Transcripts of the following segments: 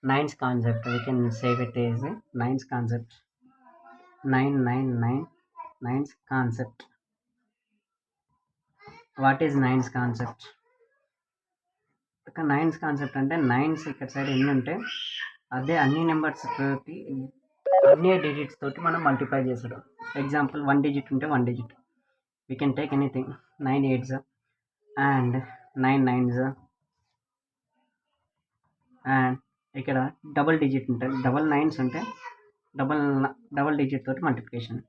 Nines concept, we can save it as a nines concept. 999 nines concept. What is nines concept? Nines concept అంటే nines ఇక్కడ side ఎన్ని ఉంటే అదే అన్ని numbers తోటి అన్ని డిజిట్స్ తోటి మనం మల్టిప్లై చేసాడు. ఎగ్జాంపుల్ 1 digit ఉంటే 1 digit, we can take anything. 9 8s and 9 9s and ఇక్కడ డబుల్ డిజిట్ ఉంటుంది, డబల్ నైన్స్ ఉంటే డబల్ డిజిట్ తోటి మల్టిప్లికేషన్.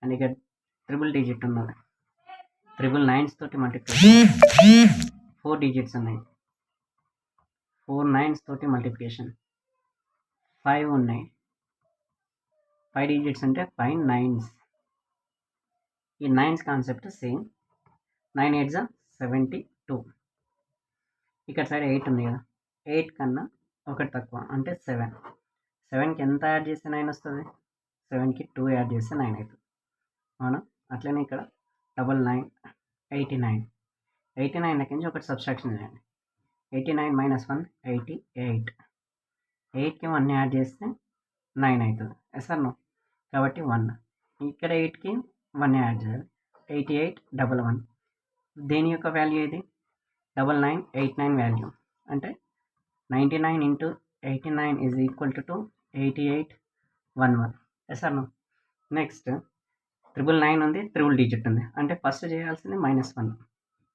అండ్ ఇక్కడ ట్రిపుల్ డిజిట్ ఉన్నది, ట్రిపుల్ నైన్స్ తోటి మల్టిప్లికేషన్. 4 digits ఉన్నాయి, 4 9s తోటి మల్టిప్లికేషన్. 5 ఉన్నాయి, 5 digits అంటే 5 9s. ఈ నైన్స్ కాన్సెప్ట్ సేమ్. 9 8s 72. ఇక్కడ సైడ్ 8 ఉంది కదా, 8 కన్నా ఒకటి తక్కువ అంటే 7. 7కి ఎంత యాడ్ చేస్తే 9 వస్తుంది? 7కి 2 యాడ్ చేస్తే 9 అవుతుంది, అవునా? అట్లనే ఇక్కడ 99 89. 89 నుంచి ఒకటి సబ్స్ట్రాక్షన్ చేయండి. 89 - 1 88. 8కి 1 యాడ్ చేస్తే 9 అవుతుంది, ఎస్ ఆర్ నో? కాబట్టి 1. ఇక్కడ 8కి 1 యాడ్ చేయాలి, 88 11. దేని యొక్క వాల్యూ ఇది? 9989 వాల్యూ అంటే 99 × 89 is equal to 8811, yes or no? Next 999 ఉంది, ట్రిపుల్ డిజిట్ ఉంది అంటే ఫస్ట్ చేయాల్సింది -1.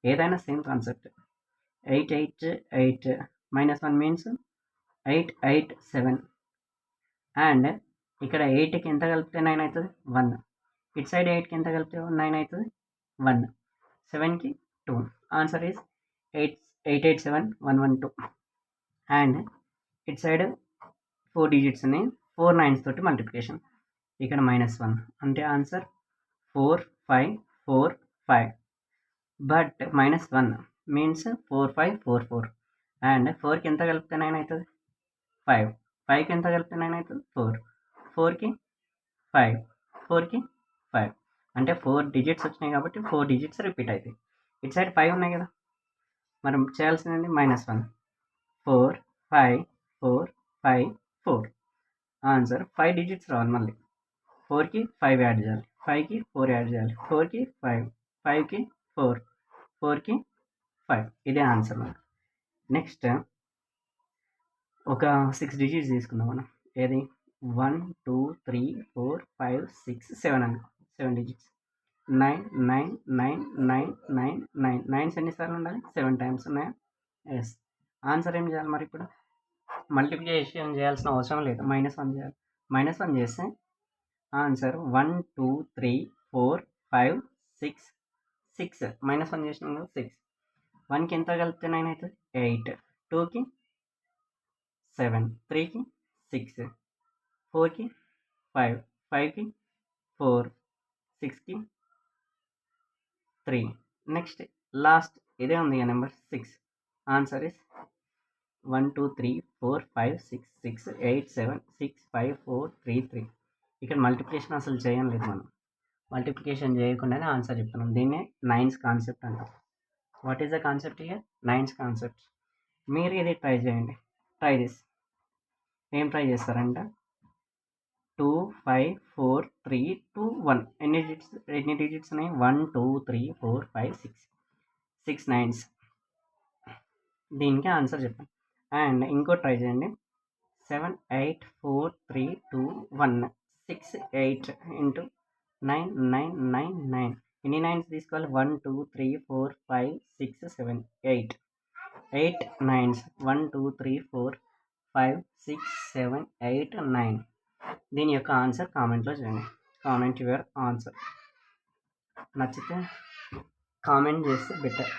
ఏదైనా సేమ్ కాన్సెప్ట్. 888 -1 మీన్స్ 887. అండ్ ఇక్కడ 8కి ఎంత కలిపితే 9 అవుతుంది? 1. ఇటు సైడ్ 8కి ఎంత కలిపితే 9 అవుతుంది? 1. 7కి 2. Answer is 887112. అండ్ ఇటు సైడ్ 4 digits ఉన్నాయి, 4 9s తోటి మల్టిప్లికేషన్. ఇక్కడ -1 అంటే ఆన్సర్ 4545. But -1 means 4544. అండ్ 4కి ఎంత కలిపితే 9 అవుతుంది? 5. 5కి ఎంత కలిపితే 9 అవుతుంది? 4. 4కి 5. 4కి 5 అంటే 4 digits వచ్చినాయి కాబట్టి 4 digits రిపీట్ అవుతాయి. ఇటు సైడ్ 5 ఉన్నాయి కదా, మనం చేయాల్సింది -1. 4 5 4 5 4. ఆన్సర్ 5 digits రావాలి. మళ్ళీ 4కి 5 యాడ్ చేయాలి, 5కి 4 యాడ్ చేయాలి, 4కి 5, 5కి 4, 4కి 5. ఇదే ఆన్సర్ మనకు. నెక్స్ట్ ఒక 6 digits తీసుకుందాం మనం. ఏది? 1 2 3 4 5 6 7 అనుకో, 7 digits. 9 9 9 9 9 9. 9s ఎన్నిసార్లు ఉండాలి? 7 times ఉన్నాయా? ఎస్. ఆన్సర్ ఏం చేయాలి మరి? ఇప్పుడు మల్టిప్లికేషన్ చేయాల్సిన అవసరం లేదు, -1 చేయాలి. -1 చేస్తే ఆన్సర్ 1 2 3 4 5 6 6. -1 చేసినాం కదా, 6. 1కి ఎంత కలిపితే 9 అవుతుంది? 8. 2కి 7, 3కి 6, 4కి 5, 5కి 4, 6కి 3. నెక్స్ట్ లాస్ట్ ఇదే ఉంది కదా నెంబర్ 6. Answer is 1 2 3 4 5 6 6 8 7 6 5 4 3 3. ఇక్కడ మల్టిప్లికేషన్ అసలు చేయలేదు మనం, మల్టిప్లికేషన్ చేయకుండానే ఆన్సర్ చెప్తున్నాం. దీన్నే నైన్స్ కాన్సెప్ట్ అంటాం. What is the concept here? Nines concept. మీరు ఇది ట్రై చేయండి, ట్రై దిస్. ఏం ట్రై చేస్తారంట? 2 5 4 3 2 1. ఎన్ని డిజిట్స్ ఉన్నాయి? 1 2 3 4 5 6 6 9s. దీనికి ఆన్సర్ చెప్పండి. అండ్ ఇంకో ట్రై చేయండి. 7 8 4 3 2 1 6 8 × 9 9 9 9. ఎన్ని 9s తీసుకోవాలి? 1 2 3 4 5 6 7 8. 8 9s. 1 2 3 4 5 6 7 8 9. దీని యొక్క ఆన్సర్ కామెంట్లో చేయండి. Comment your answer. నచ్చితే కామెంట్ చేస్తే బెటర్.